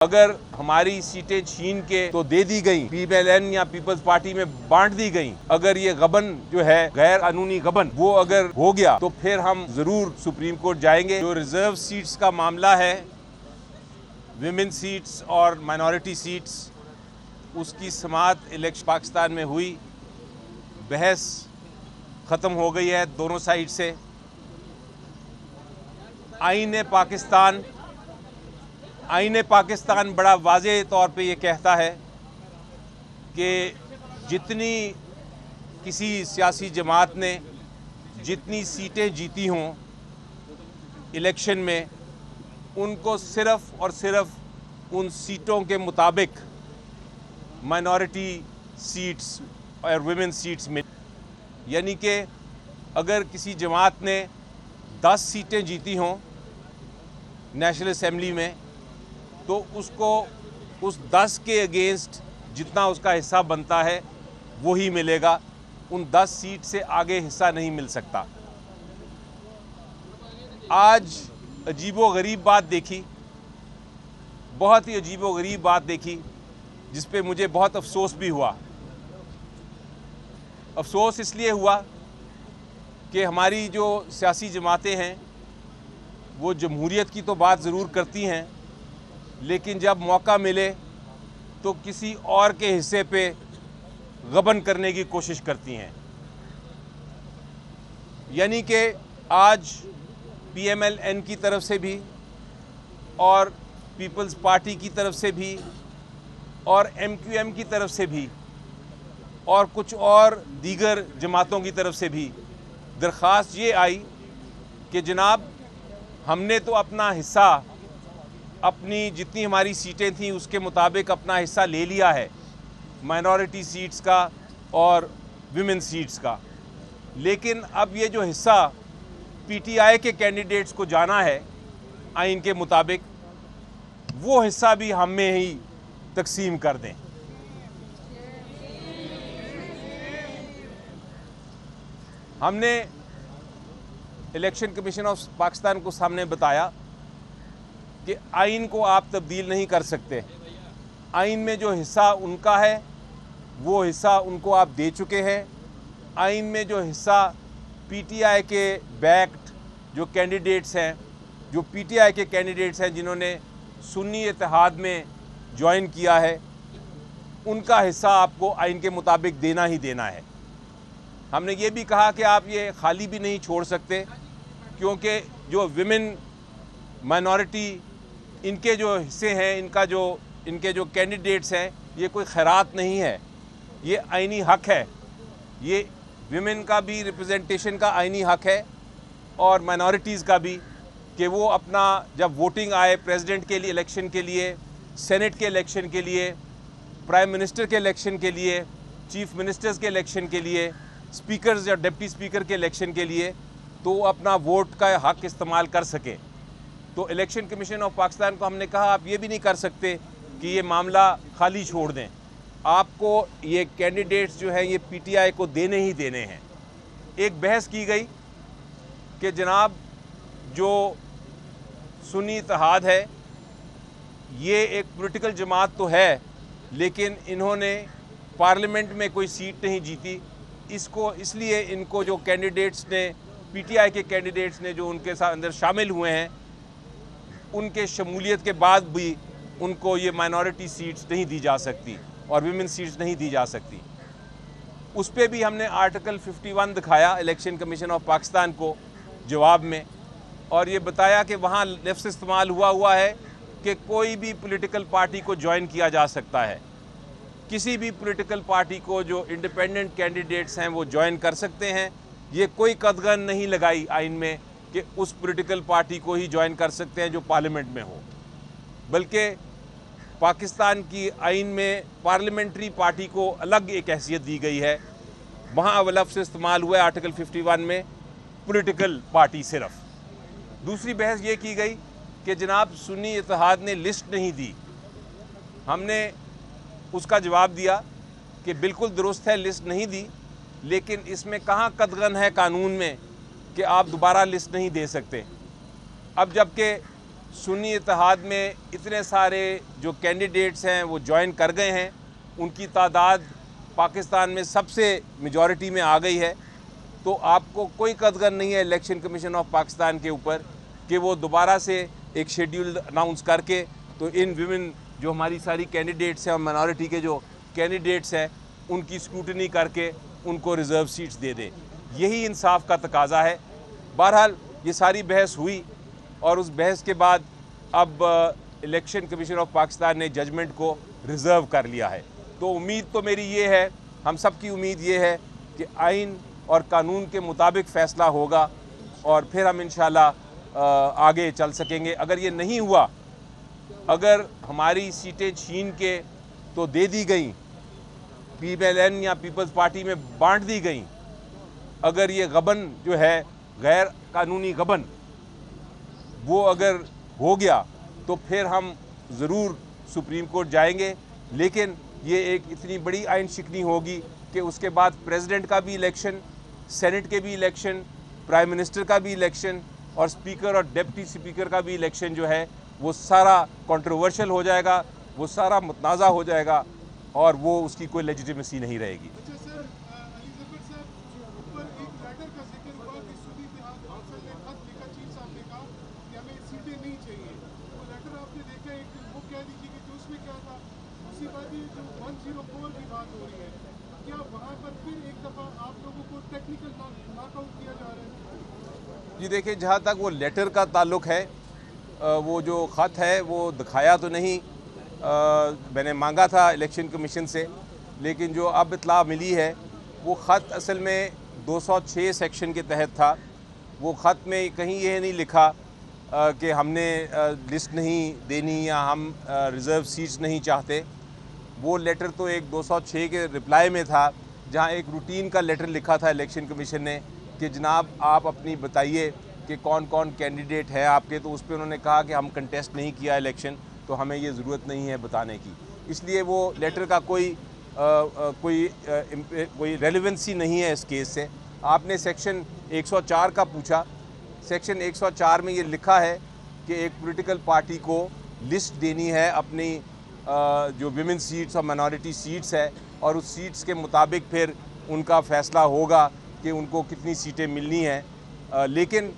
अगर हमारी सीटें छीन के तो दे दी गई, PMLN या पीपल्स पार्टी में बांट दी गई, अगर ये गबन जो है गैर कानूनी गबन वो अगर हो गया तो फिर हम जरूर सुप्रीम कोर्ट जाएंगे। जो रिजर्व सीट्स का मामला है, विमेन सीट्स और माइनॉरिटी सीट्स, उसकी समाअत इलेक्शन पाकिस्तान में हुई, बहस ख़त्म हो गई है दोनों साइड से। आईन पाकिस्तान बड़ा वाज़ेह तौर पे ये कहता है कि जितनी किसी सियासी जमात ने जितनी सीटें जीती हों इलेक्शन में, उनको सिर्फ़ और सिर्फ उन सीटों के मुताबिक माइनॉरिटी सीट्स और विमेन सीट्स में, यानी कि अगर किसी जमात ने 10 सीटें जीती हों नेशनल असेंबली में, तो उसको उस 10 के अगेंस्ट जितना उसका हिस्सा बनता है वो ही मिलेगा। उन 10 सीट से आगे हिस्सा नहीं मिल सकता। आज अजीबोगरीब बात देखी, बहुत ही अजीबोगरीब बात देखी, जिस पे मुझे बहुत अफसोस भी हुआ। अफसोस इसलिए हुआ कि हमारी जो सियासी जमातें हैं वो जमहूरियत की तो बात ज़रूर करती हैं, लेकिन जब मौका मिले तो किसी और के हिस्से पे गबन करने की कोशिश करती हैं। यानी कि आज PMLN की तरफ से भी और पीपल्स पार्टी की तरफ से भी और MQM की तरफ से भी और कुछ और दीगर जमातों की तरफ से भी दरख्वास्त ये आई कि जनाब, हमने तो अपना हिस्सा, अपनी जितनी हमारी सीटें थीं उसके मुताबिक अपना हिस्सा ले लिया है, माइनॉरिटी सीट्स का और विमेन सीट्स का, लेकिन अब ये जो हिस्सा PTI के कैंडिडेट्स को जाना है आइन के मुताबिक, वो हिस्सा भी हम में ही तकसीम कर दें। हमने इलेक्शन कमीशन ऑफ पाकिस्तान को सामने बताया कि आइन को आप तब्दील नहीं कर सकते। आइन में जो हिस्सा उनका है वो हिस्सा उनको आप दे चुके हैं। आइन में जो हिस्सा PTI के बैक्ड जो कैंडिडेट्स हैं, जो PTI के कैंडिडेट्स हैं जिन्होंने सुन्नी इत्तेहाद में ज्वाइन किया है, उनका हिस्सा आपको आइन के मुताबिक देना ही देना है। हमने ये भी कहा कि आप ये खाली भी नहीं छोड़ सकते, क्योंकि जो विमेन माइनॉरिटी इनके जो हिस्से हैं, इनके जो कैंडिडेट्स हैं, ये कोई खैरात नहीं है, ये आइनी हक है। ये विमेन का भी रिप्रेजेंटेशन का आइनी हक है और माइनॉरिटीज़ का भी, कि वो अपना जब वोटिंग आए प्रेसिडेंट के लिए इलेक्शन के लिए, सेनेट के इलेक्शन के लिए, प्राइम मिनिस्टर के इलेक्शन के लिए, चीफ मिनिस्टर्स के इलेक्शन के लिए, स्पीकर्स या डिप्टी स्पीकर के इलेक्शन के लिए, तो वो अपना वोट का हक इस्तेमाल कर सके। तो इलेक्शन कमीशन ऑफ पाकिस्तान को हमने कहा आप ये भी नहीं कर सकते कि ये मामला खाली छोड़ दें, आपको ये कैंडिडेट्स जो हैं ये PTI को देने ही देने हैं। एक बहस की गई कि जनाब, जो सुन्नी इत्तेहाद है ये एक पॉलिटिकल जमात तो है, लेकिन इन्होंने पार्लियामेंट में कोई सीट नहीं जीती, इसलिए इनको जो कैंडिडेट्स ने, PTI के कैंडिडेट्स ने जो उनके साथ अंदर शामिल हुए हैं, उनके शमूलियत के बाद भी उनको ये माइनॉरिटी सीट्स नहीं दी जा सकती और विमेन सीट्स नहीं दी जा सकती। उस पर भी हमने आर्टिकल 51 दिखाया इलेक्शन कमीशन ऑफ पाकिस्तान को जवाब में, और ये बताया कि वहाँ लफ्ज़ इस्तेमाल हुआ है कि कोई भी पॉलिटिकल पार्टी को ज्वाइन किया जा सकता है। किसी भी पॉलिटिकल पार्टी को जो इंडिपेंडेंट कैंडिडेट्स हैं वो ज्वाइन कर सकते हैं। ये कोई कदगन नहीं लगाई आइन में कि उस पॉलिटिकल पार्टी को ही ज्वाइन कर सकते हैं जो पार्लियामेंट में हो, बल्कि पाकिस्तान की आइन में पार्लियामेंट्री पार्टी को अलग एक हैसियत दी गई है। वहाँ लफ्ज़ इस्तेमाल हुआ है आर्टिकल 51 में पॉलिटिकल पार्टी सिर्फ। दूसरी बहस ये की गई कि जनाब, सुन्नी इत्तेहाद ने लिस्ट नहीं दी। हमने उसका जवाब दिया कि बिल्कुल दुरुस्त है, लिस्ट नहीं दी, लेकिन इसमें कहाँ कदगन है कानून में कि आप दोबारा लिस्ट नहीं दे सकते। अब जबकि सुन्नी इत्तेहाद में इतने सारे जो कैंडिडेट्स हैं वो ज्वाइन कर गए हैं, उनकी तादाद पाकिस्तान में सबसे मेजॉरिटी में आ गई है। तो आपको कोई कदर नहीं है इलेक्शन कमीशन ऑफ पाकिस्तान के ऊपर कि वो दोबारा से एक शेड्यूल अनाउंस करके तो इन विमेन जो हमारी सारी कैंडिडेट्स हैं और माइनॉरिटी के जो कैंडिडेट्स हैं उनकी स्क्रूटनी करके उनको रिज़र्व सीट्स दे दें। यही इंसाफ का तकाजा है। बहरहाल ये सारी बहस हुई और उस बहस के बाद अब इलेक्शन कमीशन ऑफ पाकिस्तान ने जजमेंट को रिज़र्व कर लिया है। तो उम्मीद तो मेरी ये है, हम सब की उम्मीद ये है कि आइन और कानून के मुताबिक फ़ैसला होगा और फिर हम इंशाल्लाह आगे चल सकेंगे। अगर ये नहीं हुआ, अगर हमारी सीटें छीन के तो दे दी गई, PMLN या पीपल्स पार्टी में बांट दी गई, अगर ये गबन जो है गैर कानूनी गबन वो अगर हो गया तो फिर हम ज़रूर सुप्रीम कोर्ट जाएंगे। लेकिन ये एक इतनी बड़ी आइन शिकनी होगी कि उसके बाद प्रेसिडेंट का भी इलेक्शन, सेनेट के भी इलेक्शन, प्राइम मिनिस्टर का भी इलेक्शन और स्पीकर और डिप्टी स्पीकर का भी इलेक्शन जो है वो सारा कंट्रोवर्शियल हो जाएगा, वो सारा मुतनाज़ा हो जाएगा और वो उसकी कोई लेजिटिमेसी नहीं रहेगी। जी देखिए, जहाँ तक वो लेटर का ताल्लुक़ है, वो जो ख़त है वो दिखाया तो नहीं, मैंने मांगा था इलेक्शन कमीशन से, लेकिन जो अब इत्तला मिली है वो ख़त असल में 206 सेक्शन के तहत था। वो ख़त में कहीं ये नहीं लिखा कि हमने लिस्ट नहीं देनी या हम रिज़र्व सीट्स नहीं चाहते। वो लेटर तो एक 206 के रिप्लाई में था, जहाँ एक रूटीन का लेटर लिखा था इलेक्शन कमीशन ने कि जनाब आप अपनी बताइए कि कौन कौन कैंडिडेट है आपके। तो उस पर उन्होंने कहा कि हम कंटेस्ट नहीं किया इलेक्शन, तो हमें ये ज़रूरत नहीं है बताने की। इसलिए वो लेटर का कोई रेलेवेंसी नहीं है इस केस से। आपने सेक्शन 104 का पूछा। सेक्शन 104 में ये लिखा है कि एक पॉलिटिकल पार्टी को लिस्ट देनी है अपनी जो विमेन सीट्स और माइनॉरिटी सीट्स है, और उस सीट्स के मुताबिक फिर उनका फ़ैसला होगा कि उनको कितनी सीटें मिलनी हैं। लेकिन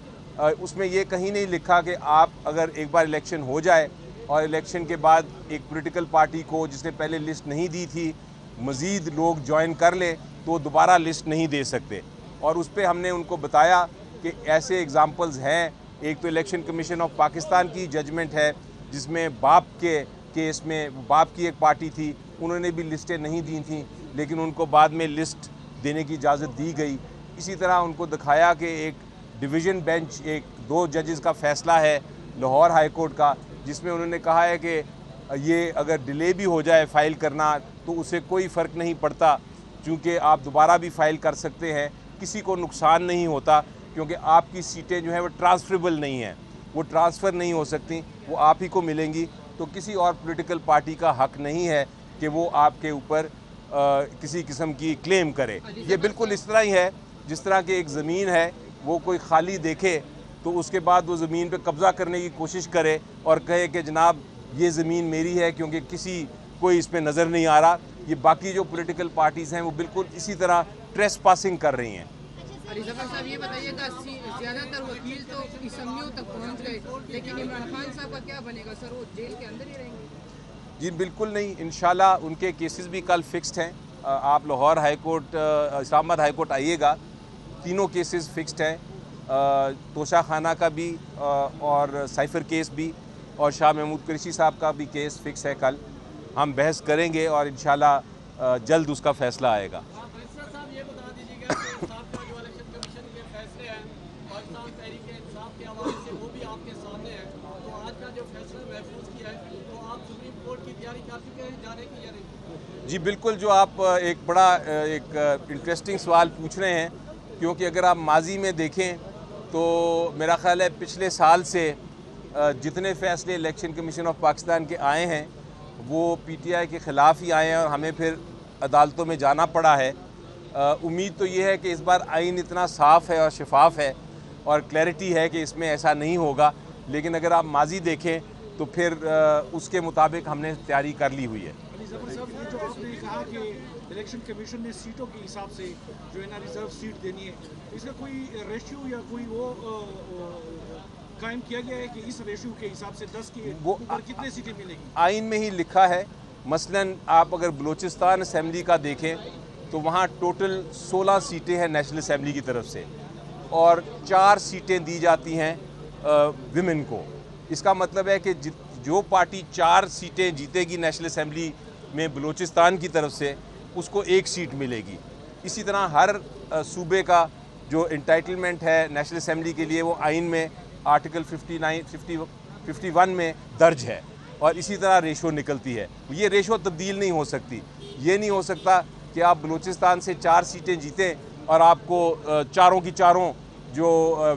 उसमें ये कहीं नहीं लिखा कि आप अगर एक बार इलेक्शन हो जाए और इलेक्शन के बाद एक पॉलिटिकल पार्टी को जिसने पहले लिस्ट नहीं दी थी मज़ीद लोग ज्वाइन कर ले तो दोबारा लिस्ट नहीं दे सकते। और उस पर हमने उनको बताया कि ऐसे एग्ज़ाम्पल्स हैं। एक तो इलेक्शन कमीशन ऑफ पाकिस्तान की जजमेंट है जिसमें बाप के केस में बाप की एक पार्टी थी, उन्होंने भी लिस्टें नहीं दी थी, लेकिन उनको बाद में लिस्ट देने की इजाज़त दी गई। इसी तरह उनको दिखाया कि एक डिवीज़न बेंच, एक 2 जजेस का फ़ैसला है लाहौर हाई कोर्ट का, जिसमें उन्होंने कहा है कि ये अगर डिले भी हो जाए फ़ाइल करना तो उसे कोई फ़र्क नहीं पड़ता, क्योंकि आप दोबारा भी फ़ाइल कर सकते हैं, किसी को नुकसान नहीं होता, क्योंकि आपकी सीटें जो हैं वो ट्रांसफरेबल नहीं हैं, वो ट्रांसफ़र नहीं हो सकती, वो आप ही को मिलेंगी। तो किसी और पॉलिटिकल पार्टी का हक नहीं है कि वो आपके ऊपर किसी किस्म की क्लेम करे। ये बिल्कुल इस तरह ही है जिस तरह की एक ज़मीन है, वो कोई खाली देखे तो उसके बाद वो ज़मीन पे कब्ज़ा करने की कोशिश करे और कहे कि जनाब ये ज़मीन मेरी है, क्योंकि किसी कोई इस पर नज़र नहीं आ रहा। ये बाकी जो पॉलिटिकल पार्टीज़ हैं वो बिल्कुल इसी तरह ट्रेस पासिंग कर रही हैं। अली ज़फ़र साहब ये बताइएगा, ज़्यादातर वकील तो असम्बलियों तक पहुंच गए, लेकिन इमरान खान साहब का क्या बनेगा सर? वो जेल के अंदर ही रहेंगे? जी बिल्कुल नहीं, इंशाल्लाह उनके केसेस भी कल फिक्स्ड हैं। आप Lahore high court, Islamabad high court आइएगा, तीनों केसेस फिक्स्ड हैं। तोशा खाना का भी और साइफ़र केस भी और शाह महमूद कुरैशी साहब का भी केस फिक्स है। कल हम बहस करेंगे और इंशाल्लाह जल्द उसका फ़ैसला आएगा। जी बिल्कुल, जो आप एक बड़ा एक इंटरेस्टिंग सवाल पूछ रहे हैं, क्योंकि अगर आप माजी में देखें तो मेरा ख़्याल है पिछले साल से जितने फ़ैसले इलेक्शन कमीशन ऑफ पाकिस्तान के आए हैं वो PTI के ख़िलाफ़ ही आए हैं और हमें फिर अदालतों में जाना पड़ा है। उम्मीद तो ये है कि इस बार आइन इतना साफ़ है और शफाफ है और क्लैरिटी है कि इसमें ऐसा नहीं होगा। लेकिन अगर आप माजी देखें तो फिर उसके मुताबिक हमने तैयारी कर ली हुई है। अली ज़फ़र साहब, ये जो आपने कहा कि इलेक्शन कमीशन ने सीटों के हिसाब से जो है ना रिजर्व सीट देनी है, इसका कोई रेशियो या कोई वो कायम किया गया है कि इस रेशियो के हिसाब से 10 के ऊपर कितने सीटें मिलेगी? आइन में ही लिखा है। मसलन आप अगर बलूचिस्तान असम्बली का देखें तो वहाँ टोटल 16 सीटें हैं नेशनल असम्बली की तरफ से और 4 सीटें दी जाती हैं विमेन को। इसका मतलब है कि जो पार्टी 4 सीटें जीतेगी नेशनल असम्बली में बलूचिस्तान की तरफ से, उसको 1 सीट मिलेगी। इसी तरह हर सूबे का जो इंटाइटलमेंट है नेशनल असम्बली के लिए वो आइन में आर्टिकल 51 में दर्ज है और इसी तरह रेशो निकलती है। ये रेशो तब्दील नहीं हो सकती। ये नहीं हो सकता कि आप बलूचिस्तान से 4 सीटें जीतें और आपको चारों की चारों जो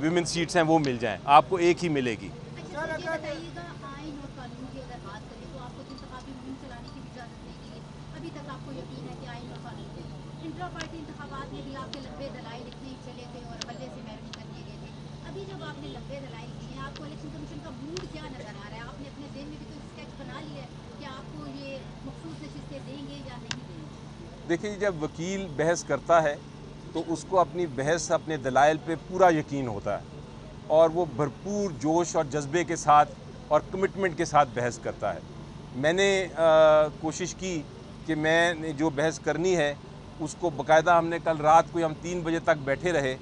विमेन सीट्स हैं वो मिल जाएं, आपको एक ही मिलेगी। अच्छा, ये बताइएगा, आइन और कानून की अगर बात करें तो आपको इंतखाबी मुहिम चलाने की इजाज़त नहीं दी है। अभी तक आपको यकीन है कि आइन और कानून के इंट्रा पार्टी इंतखाबात में भी आपके लंबे दलाइल इतने ही चले थे और हल्ले से महरूम कर दिए गए थे। अभी जब आपने लंबे दलाइल दिए हैं, आपको इलेक्शन कमीशन का मूड क्या नज़र आ रहा है? आपने अपने ज़हन में भी कोई स्केच बना लिया है कि आपको ये मखसूस नशिस्तें देंगे या नहीं देंगे? देखिए, जब वकील बहस करता है तो उसको अपनी बहस, अपने दलाइल पे पूरा यकीन होता है और वो भरपूर जोश और जज्बे के साथ और कमिटमेंट के साथ बहस करता है। मैंने कोशिश की कि मैंने जो बहस करनी है उसको बाकायदा, हमने कल रात को हम 3 बजे तक बैठे रहे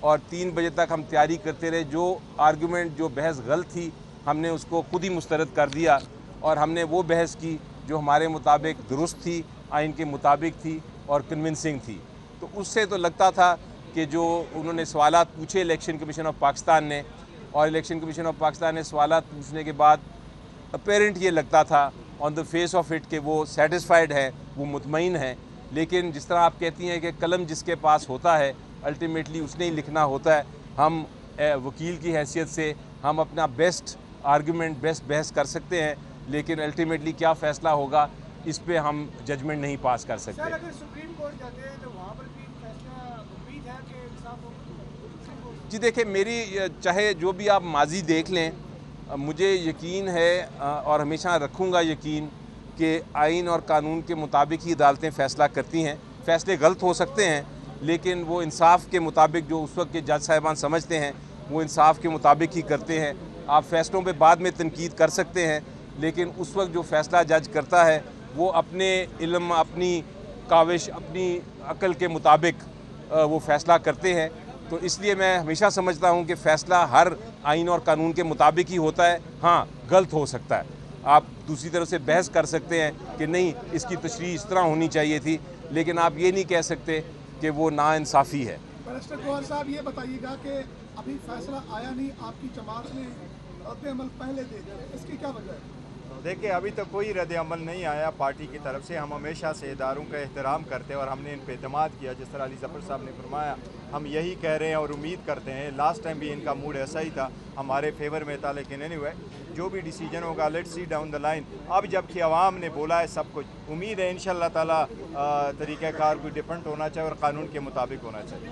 और 3 बजे तक हम तैयारी करते रहे। जो आर्गूमेंट, जो बहस गलत थी, हमने उसको खुद ही मुस्तरद कर दिया और हमने वो बहस की जो हमारे मुताबिक दुरुस्त थी, आइन के मुताबिक थी और कन्विंसिंग थी। तो उससे तो लगता था कि जो उन्होंने सवालात पूछे इलेक्शन कमीशन ऑफ पाकिस्तान ने, और इलेक्शन कमीशन ऑफ पाकिस्तान ने सवालात पूछने के बाद अपेरेंट ये लगता था on the face of it कि वो सेटिस्फाइड है, वो मुतमईन है। लेकिन जिस तरह आप कहती हैं कि कलम जिसके पास होता है अल्टीमेटली उसने ही लिखना होता है। हम वकील की हैसियत से हम अपना बेस्ट आर्गूमेंट, बेस्ट बहस कर सकते हैं, लेकिन अल्टीमेटली क्या फ़ैसला होगा इस पे हम जजमेंट नहीं पास कर सकते। सर, अगर सुप्रीम कोर्ट जाते हैं तो वहाँ पर भी फैसला उम्मीद है कि इंसाफ होगा? जी देखिए, मेरी चाहे जो भी आप माजी देख लें, मुझे यकीन है और हमेशा रखूँगा यकीन कि आइन और कानून के मुताबिक ही अदालतें फ़ैसला करती हैं। फ़ैसले गलत हो सकते हैं लेकिन वो इंसाफ के मुताबिक, जो उस वक्त के जज साहिबान समझते हैं, वो इंसाफ के मुताबिक ही करते हैं। आप फ़ैसलों पे बाद में तनकीद कर सकते हैं लेकिन उस वक्त जो फ़ैसला जज करता है वो अपने इल्म, अपनी काविश, अपनी अक्ल के मुताबिक वो फ़ैसला करते हैं। तो इसलिए मैं हमेशा समझता हूँ कि फ़ैसला हर आइन और कानून के मुताबिक ही होता है। हाँ, गलत हो सकता है, आप दूसरी तरफ से बहस कर सकते हैं कि नहीं, इसकी तशरीह इस तरह होनी चाहिए थी, लेकिन आप ये नहीं कह सकते कि वो नाइंसाफ़ी है। बैरिस्टर गोहर साहब, ये बताइएगा कि अभी फैसला आया नहीं, आपकी जमात ने रद्द-ए-अमल पहले दे दिया, इसकी क्या वजह है? देखिए, अभी तक कोई रद्द-ए-अमल नहीं आया पार्टी की तरफ से। हम हमेशा से इदारों का एहतराम करते हैं और हमने इन पर एतमाद किया। जिस तरह अली ज़फ़र साहब ने फरमाया, हम यही कह रहे हैं और उम्मीद करते हैं। लास्ट टाइम भी इनका मूड ऐसा ही था, हमारे फेवर में था, लेकिन एनीवे जो भी डिसीजन होगा, let's see down the line. अब जबकि अवाम ने बोला है सब कुछ, उम्मीद है इंशाअल्लाह ताला तरीक़ाकार कोई डिफरेंट होना चाहिए और कानून के मुताबिक होना चाहिए।